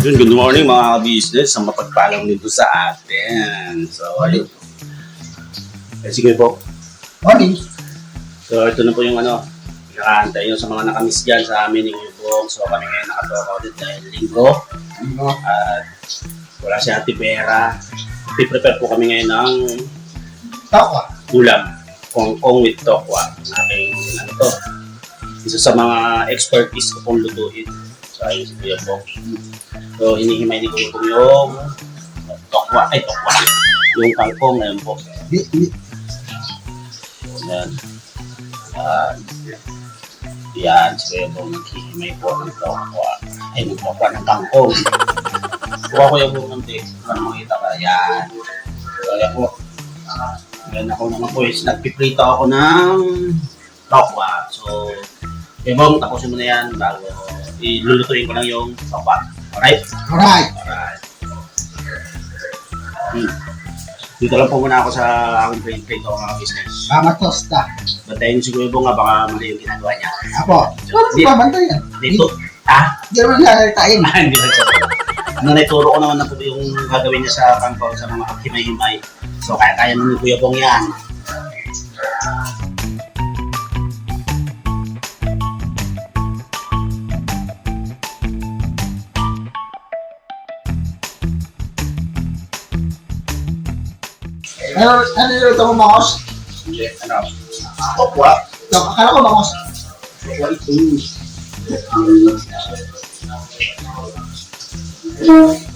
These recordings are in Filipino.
Yun, good morning mga ka-business. Ang mapagpalang nito sa atin. So, ayun. Sige po. Morning. So, ito na po yung nakahantay nyo sa mga nakamiss dyan sa amin ng Yubong. So, kami ngayon nakatoka ulit dahil linggo. At wala si Ate Vera. Prepare po kami ngayon ng Tokwa. ulam. Kongkong with tokwa. Aking isa sa mga expertise ko pong lutuin. So, ayun si Kuya Bong. So, hinihimay ni Kuya Bong yung tokwa. Yung kangkong ngayon po. Yan. Yan, si Kuya Bong naghihimay po ng tokwa. Ay, ng tokwa ng kangkong. Kuha ko yung Bong ng tek. Para makita ka. Yan. So, ayan po. Yan ako naman po is nagpiprito ako ng tokwa. So, Kuya Bong, tapusin mo na yan bago ilulutuin ko lang yung tokwa. Alright? Alright. Dito lang po muna ako sa aking prito mga business. Mama Tosta. Bantayin si Kuya Bong nga, baka mali yung ginagawa niya. Apo. Ano ba bantay yan? Dito, Hindi naman lalalitain. Hindi na siya. Naituro ko naman na po yung gagawin niya sa kangkong sa mga himay-himay. So, kaya naman ni Kuya Bong yan. Ano niluto mo, Bangos? Tokwa. Akala ko, Bangos. Tokwa ito.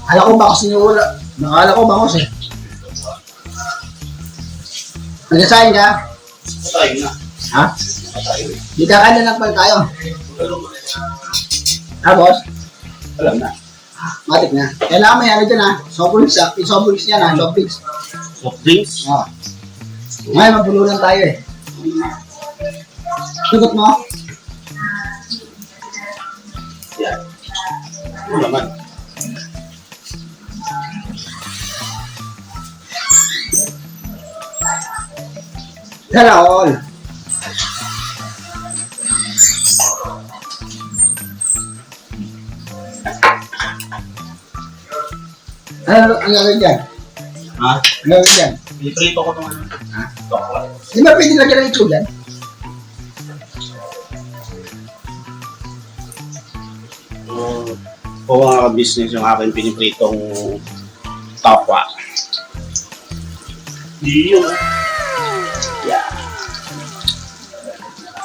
Akala ko, Bangos niwala. Akala ko, Bangos eh. Nagsasayin ka? Patay na. Ha? Di ka kanya lang pala tayo. Ha, boss? Alam na. Matik na. Kailangan may ano dyan ha. Sobulis ha. Sobulis yan ha. Sobulis. Soft drinks. Oo. Ngayon, mabulunan tayo eh. Sugot mo? Yan. Ano naman? Sana all. Ano ang gagawin dyan? Ha? Ang gagawin dyan? Piniprito ko itong tokwa. Di ba pwede lagyan ng itsura dyan? Po mga business yung aking pinipritong tokwa. Yun. Yeah.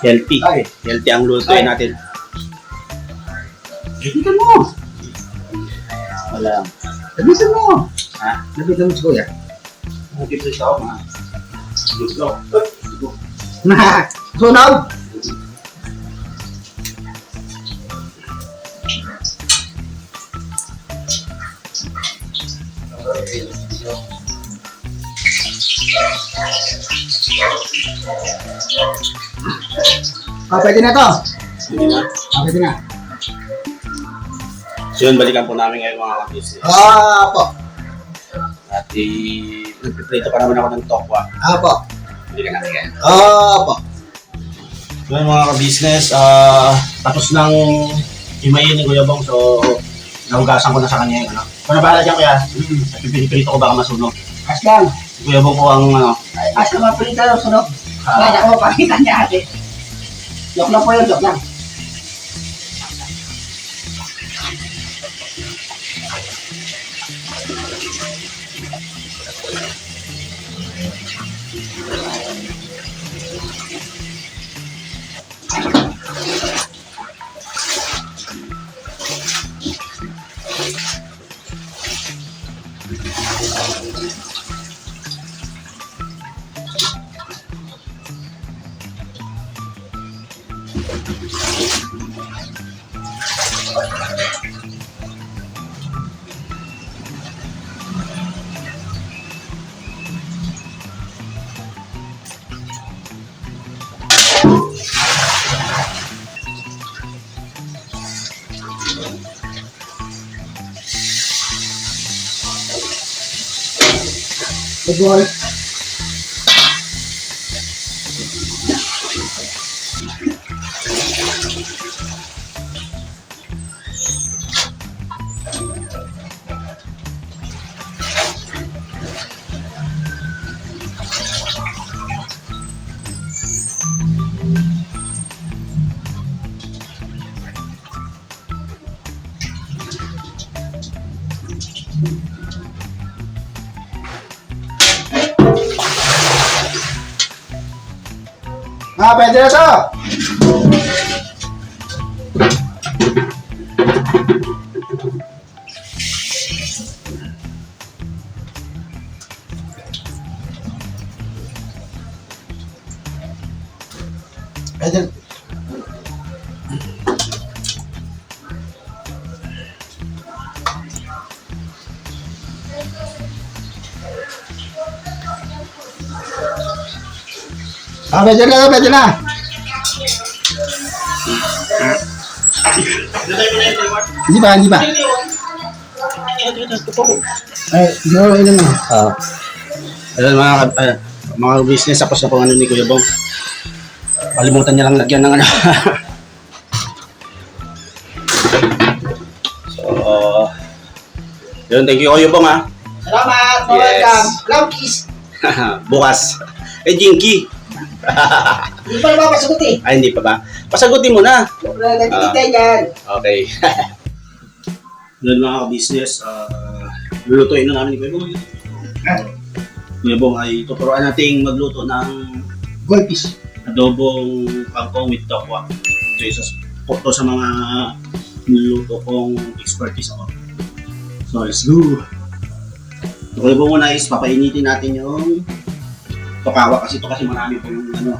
Healthy. Ay. Healthy ang lutuin natin. Labitan mo! Wala. Labitan mo! Ha? Labitan mo si Kuya. Piprito ako mga. Gusto. Sunog! Pwede na to. Hindi na. Pwede na. So yun, balikan po namin ngayon mga business. Po. At nagpiprito pa naman ako ng tokwa. Po. Balikan natin yan. Po. So yun mga ka-business, tapos nang himayin ni Kuya Bong, so nahugasan ko na sa kanya yung Kung nabahala dyan kuya, at piniprito ko baka masunog. Aslan. Si Kuya Bong po ang Aslan mapilita yung sunog. Kaya ko pakita niya ate. Joke lang po yun, joke lang. Good boy. Pwede na to. Pwede. Pwede na, pwede na. Hindi pa, hindi pa. Ay, no, ilan na. Alam mga business, tapos na po ano ni Kuya Bong. Kalimutan niya lang lagyan ng ano. So, yun, thank you Kuya Bong ha. Salamat, Yes. welcome. Love kiss. Bukas. Jinky. Hindi pa napapasagot eh. Ay, hindi pa ba? Pasagutin mo na. Nagtitay yan. Okay. Yun mga ka-business, lulutuin na namin ni Kuya Bong. Kuya Bong ay tuturuan nating magluto ng Goldfish. adobong kangkong with tokwa. So, isa po to sa mga niluto kong expertise ako. So, let's go! So, Kuya Bong muna is papainitin natin yung tokawa kasi ito kasi marami po yung ano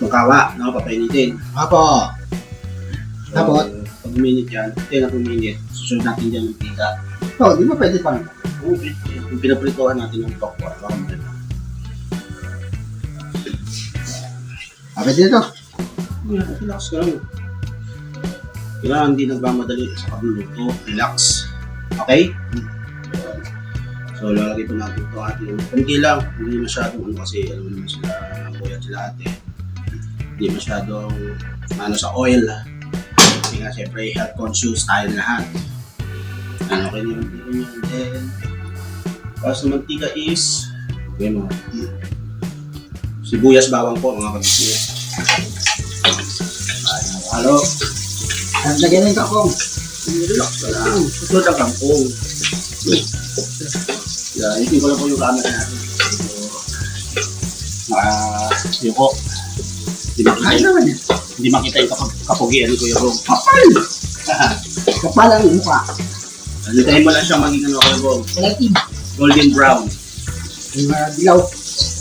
tokawa na papainitin. Apo. Tapos? Pag minute yan, 10 na 2 minute, susunod natin dyan ng pika. Oh, di ba pwede pa? Kung pinapritoan natin yung tokwa, baka maganda. Pwede na to. Relax ka lang. Kailangan hindi nagmamadali sa pagluluto. Relax. Okay? So, lalagay po natin ito ating kunti lang. Hindi masyadong ano kasi alam mo naman sila kuya at sila ate. Hindi masyadong ano sa oil. Kasi nga syempre health conscious tayo lahat. Ano okay naman dito nyo. Then, para sa mantika is okay mo. Sibuyas bawang po mga kabisnes. Halo. Lagyan ng kakong. Relax ka lang. Susunod ang kangkong. Yeah, itin ko lang po yung camera natin. So, yuko. Ay naman eh. Hindi makita yung kapugian ni Kuya Bong. Kapal! Kapal ang mukha. Hintayin mo lang siya maging ano Kuya Bong. Selective. Golden brown. Yung dilaw.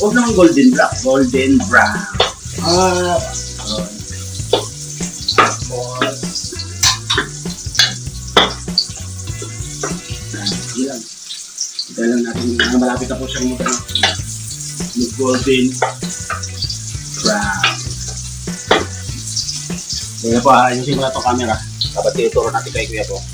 Huwag naman golden black. Golden brown. Sige lang. Hintayin lang natin. Malapit na po siyang mag-golden brown. Kaya po ayusin ko na itong camera. Dapat tinuturo natin kay Kuya Bong.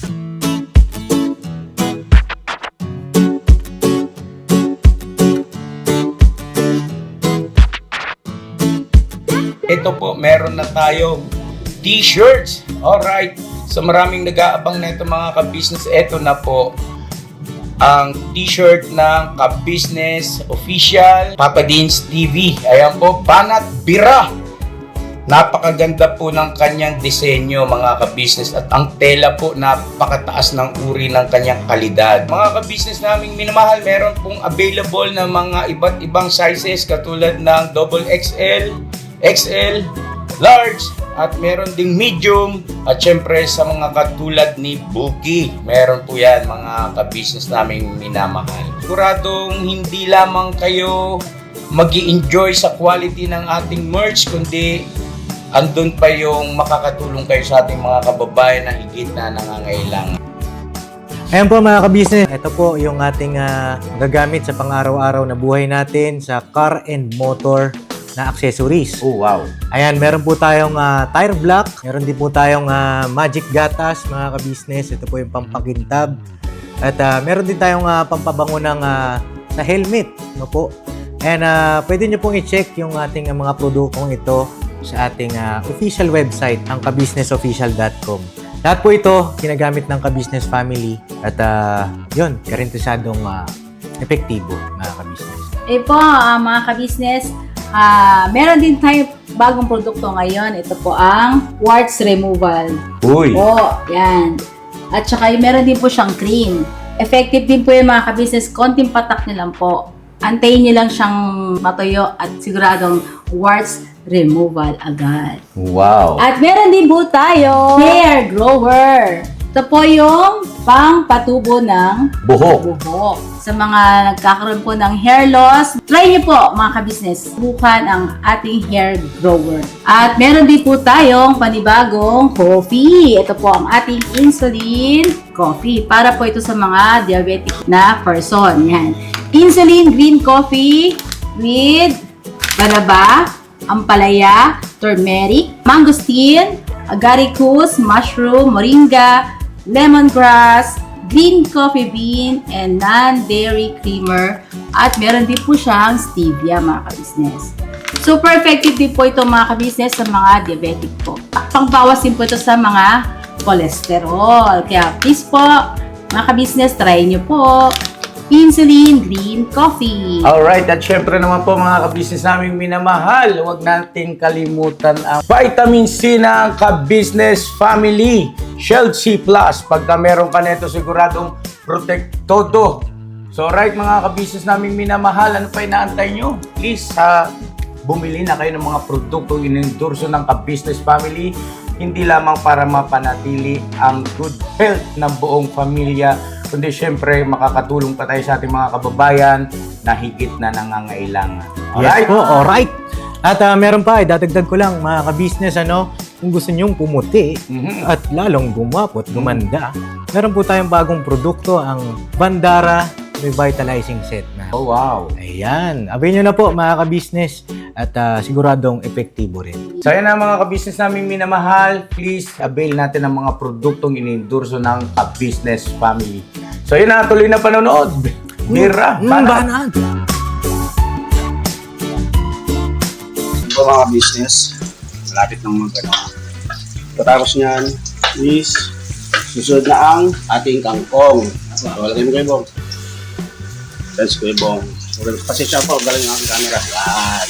Ito po, meron na tayong t-shirts. Alright. So maraming nag-aabang na ito mga ka-business. Ito na po ang t-shirt ng ka-business official Papa Dean's TV. Ayan po, Banat Bira. Napakaganda po ng kanyang disenyo mga ka-business at ang tela po napakataas ng uri ng kanyang kalidad. Mga ka-business naming minamahal, meron pong available na mga iba't ibang sizes katulad ng XXL, XL, large, at meron ding medium, at syempre sa mga katulad ni Buki, meron po yan mga ka-business naming minamahal. Siguradong hindi lamang kayo mag-i-enjoy sa quality ng ating merch, kundi andun pa yung makakatulong kayo sa ating mga kababayan na higit na nangangailangan. Ayan po mga ka-business, ito po yung ating gagamit sa pang-araw-araw na buhay natin sa car and motor na accessories. Oh, wow. Ayan, meron po tayong tire block, meron din po tayong magic gatas mga ka-business, ito po yung pampakintab. At meron din tayong pampabango ng sa helmet, no po. And pwede nyo pong i-check yung ating mga produktong ito sa ating official website, ang kabusinessofficial.com. Lahat po ito ginagamit ng ka-business family at yun, karintisadong epektibo mga ka-business. Po, mga ka-business, meron din tayo bagong produkto ngayon. Ito po ang warts removal. Uy! Po, yan. At saka meron din po siyang cream. Effective din po yung mga ka-business, konting patak nilang po. Antayin niyo lang siyang matuyo at siguradong warts removal agad. Wow. At meron din po tayo hair grower. Ito po yung pang-patubo ng Buhok. buhok. Sa mga nagkakaroon po ng hair loss, try niyo po mga ka-business, subukan ang ating hair grower. At meron din po tayong panibagong coffee. Ito po ang ating insulin coffee. Para po ito sa mga diabetic na person. Yan. Insulin green coffee with banaba, ampalaya, turmeric, mangosteen, agaricus, mushroom, moringa, lemongrass, green coffee bean, and non-dairy creamer. At meron din po siyang stevia mga ka-business. Super effective din po ito mga ka-business sa mga diabetic po. Pangbawas din po ito sa mga cholesterol. Kaya please po mga ka-business, try nyo po insulin green coffee. Alright, at syempre naman po mga ka-business naming minamahal, huwag natin kalimutan ang vitamin C ng ka-business family, Shield C+. Pagka meron ka nito, siguradong protect todo. So right mga ka-business naming minamahal, ano pa inaantay nyo? Please, bumili na kayo ng mga produktong inendorso ng ka-business family, hindi lamang para mapanatili ang good health ng buong pamilya, kundi syempre makakatulong pa tayo sa ating mga kababayan na higit na nangangailangan. Yes po, alright. At meron pa, dadagdag ko lang mga ka-business, kung gusto nyong pumuti at lalong gumapot, gumanda, meron po tayong bagong produkto, ang Bandara Revitalizing Set na. Oh, wow. Ayan, abay nyo na po mga ka-business at siguradong epektibo rin. So yan na mga ka-business namin minamahal, please avail natin ang mga produktong inendorso ng ka-business family. So yun na, tuloy na panonood. Bira, Banat. Ito mga business, malapit ng mga gano'n. Pagkatapos niyan is susunod na ang ating kangkong. So, lagay mo kayo, Bong. Let's go, Bong. Pasensya po, galing ang camera. Yan.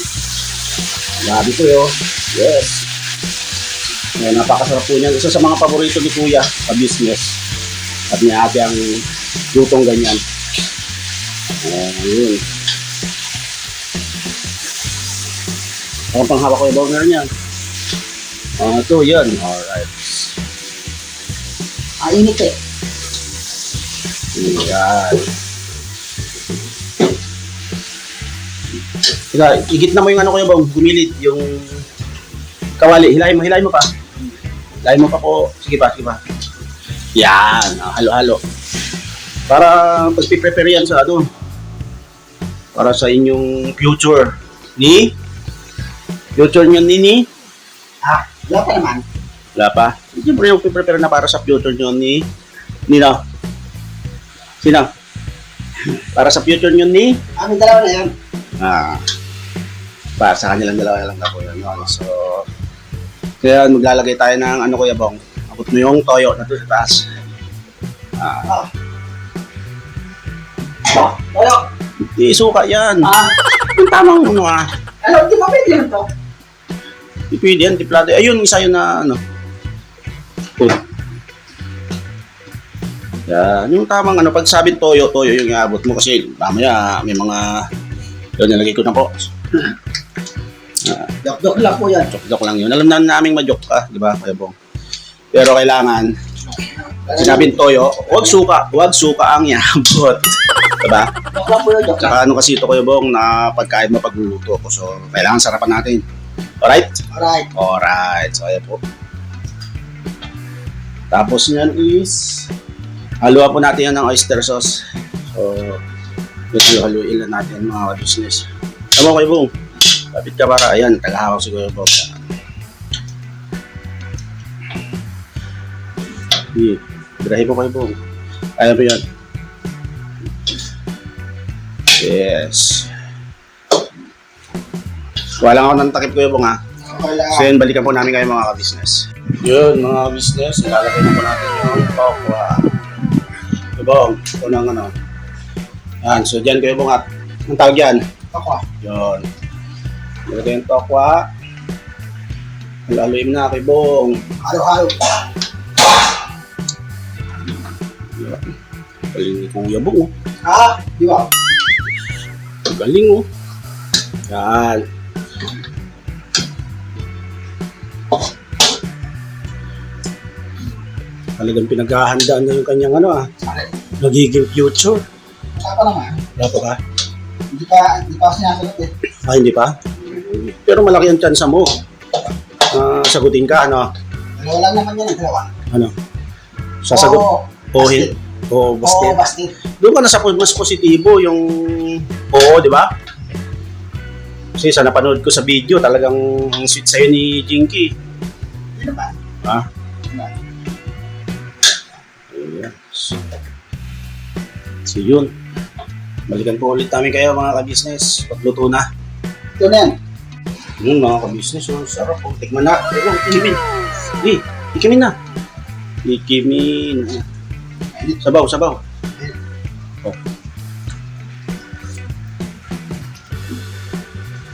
Grabe po yun. Yes. Ngayon, napakasarap po niyan. Isa sa mga paborito ni Kuya sa business. At ni ate ang lutong ganyan. Ayun. Ang panghawak ko yung burner niyan. Ito, yan. Alright. Init eh. Yan. Teka, igitna mo yung ano ko yung bang gumilid yung kawali. Hilahin mo pa. Hilahin mo pa po. Sige pa. Yan. Halo-halo. Para pag-prepare yan sa ano. Para sa inyong future nyo ni Wala pa naman. wala pa. Siyempre yung prepare na para sa future nyo ni Nino. Sino? Para sa future nyo ni Aming dalawa na yan. para sa kanilang dalawa na lang na po yun. So, kaya maglalagay tayo ng ano Kuya Bong. Abot mo yung toyo na doon sa taas. Toyo. Isuka yan. Yung tamang ano Alam, di ba pwede yun to? Di pwede yan, tiplado. Ayun, isa yun na ano. Yan, yung tamang ano, pag sabing toyo yung iabot mo kasi mamaya may mga yun, nilagay ko na po. Dok-dok lang po yan. Joke lang yun. Alam na naming ma-joke ka, di ba, Kuya Bong? Pero kailangan, sinabing toyo, huwag suka ang iabot. Diba? Dok lang po yun, dok lang. Saka ano kasi ito Kuya Bong na pagkain mo pagluluto ko. So, kailangan sarapan natin. Alright? Alright. So, ayan po. Tapos niyan is haluan po natin yan ng oyster sauce. So, medyo haluin lang natin mga business. Tama Kuya Bong. Kapit ka para, ayan, tagahawak si Kuya Bong. Dirahin po Kuya Bong. Ayan po yan. Yes. Wala ako ng takip Kuya Bong ha. So yun, balikan po namin kayo mga ka-business. Yun mga business, ilalagay na po natin yung tokwa. Kuya Bong, ito ng ano. Yan, so dyan Kuya Bong at ang tawag yan? Tokwa. Yun. Ilalagay yung tokwa. Haluin na Kuya Bong. Halo-halo. Galing ni Kuya Bong. Di ba? Galing oh. Yan. Talagang pinaghahandaan na yung kanyang nagiging future. Saka naman. Wala pa ba? Hindi pa ako sinasagot eh. Hindi pa? Pero malaki ang tsansa mo. Sagutin ka, Dalawa lang naman yan, dalawa. Sasagot. Basket. Oo, basket. Oo, basket. Doon ka na sa mas positibo yung oo, di ba? Kasi sa napanood ko sa video, talagang ang sweet sa'yo ni Jinky. Hindi naman. Ha? Diba? Ayan. So yun. Balikan po ulit namin kayo mga ka-business. Pagluto na. Ito na yan. Mga ka-business, sarap po. Tikman na. Pero, ikimin. Ikimin na. Ikimin. Sabaw. Oh.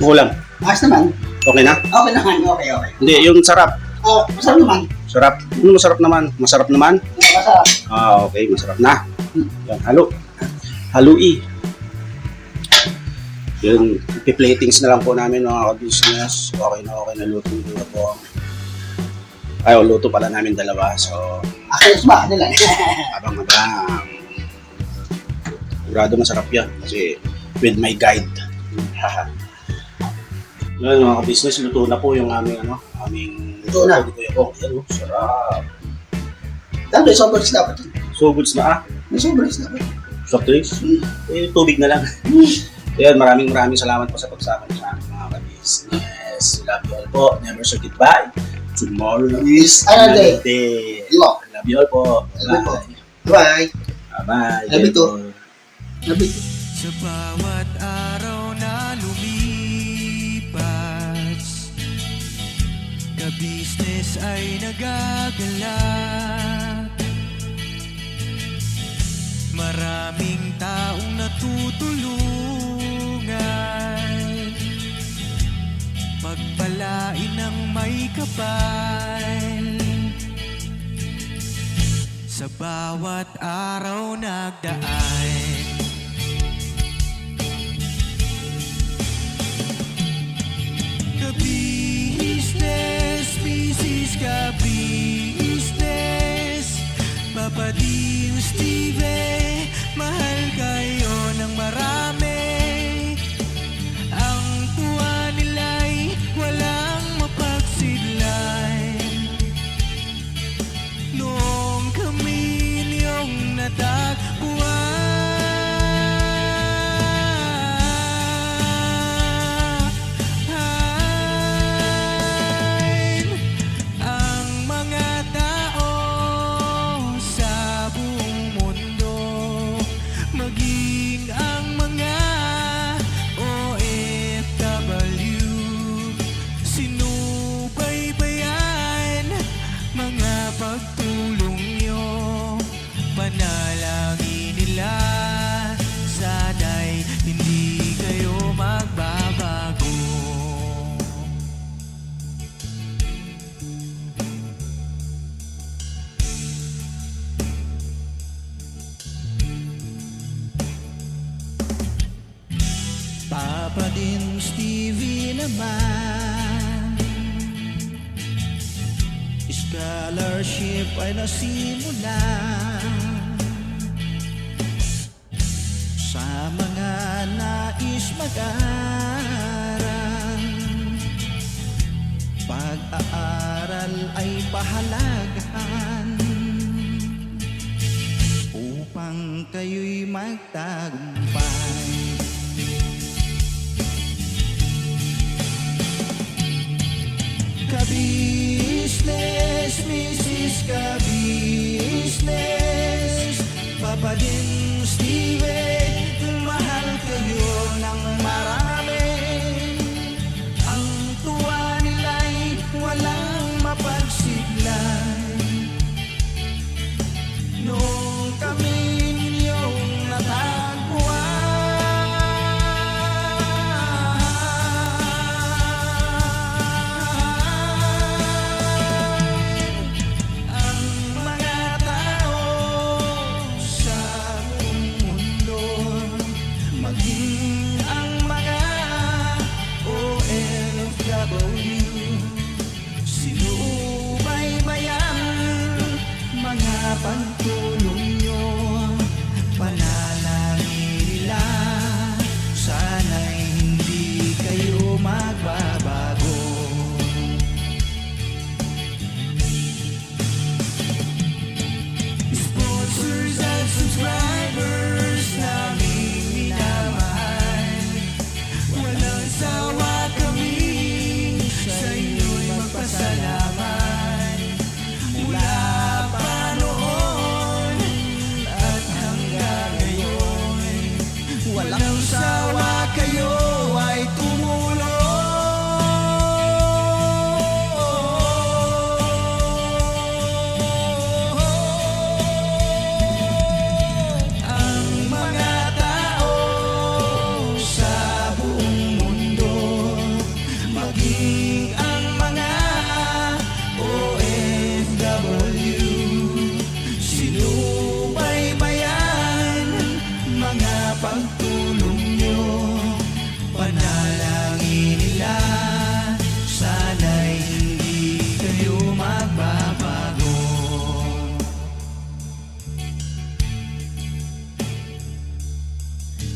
Ulam. Ayos naman. Okay na? Okay naman. Okay. Hindi, yung sarap. Masarap naman. Sarap. Ano masarap naman? Masarap naman? Masarap. Okay. Masarap na. Yan, halo. Halui. Yun, ipiplatings na lang po namin mga ka-business. Okay na luto na po. Luto pala namin dalawa. So, Ayos ba? Ano lang. abang. Sigurado masarap yan. Kasi with my guide. Yan mga ka-business, luto na po yung aming Luto na. Yan, sarap. Dami, sobrang dapat. So goods na May sobrang dapat. soft drinks. Tubig na lang. Yan, maraming salamat po sa pagsama niyo sa aming mga ka-business. Love you all po. Never say goodbye. Tomorrow is Another day. Imo. Love you all po. Love you po. Bye. Bye. Bye. Love you too. Labi. Sa bawat araw na lumipas, ka-business ay nagagalak. Maraming taong natutulungan, pagpalain ng may kapal. Sa bawat araw nagdaan, ka-business, Mrs. Ka-business, Papa Dio, Steve, mahal kayo ng marami. Ang tuwa nila'y walang mapagsidlay. Noong kami niyong natagpuan, ang mga tao sa buong mundo, maging ang mga OFW, sinubaybayan mga pagtulong nyo, panalangin nila, sana'y hindi kayo magbabago. Papa din Stevie naman, scholarship ay nasimulan sa mga nais mag-aral. Pag-aaral ay pahalagahan upang kayo'y magtagumpay. Ka-business, Mrs. Ka-business, Papa din Steve, mahal kayo ng marami. Ang tuwa nila'y walang mapagsiglay. Noong kami ninyong natagpuan, ang mga tao sa buong mundo,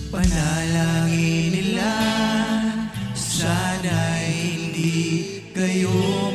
Panalangin nila sana'y hindi kayo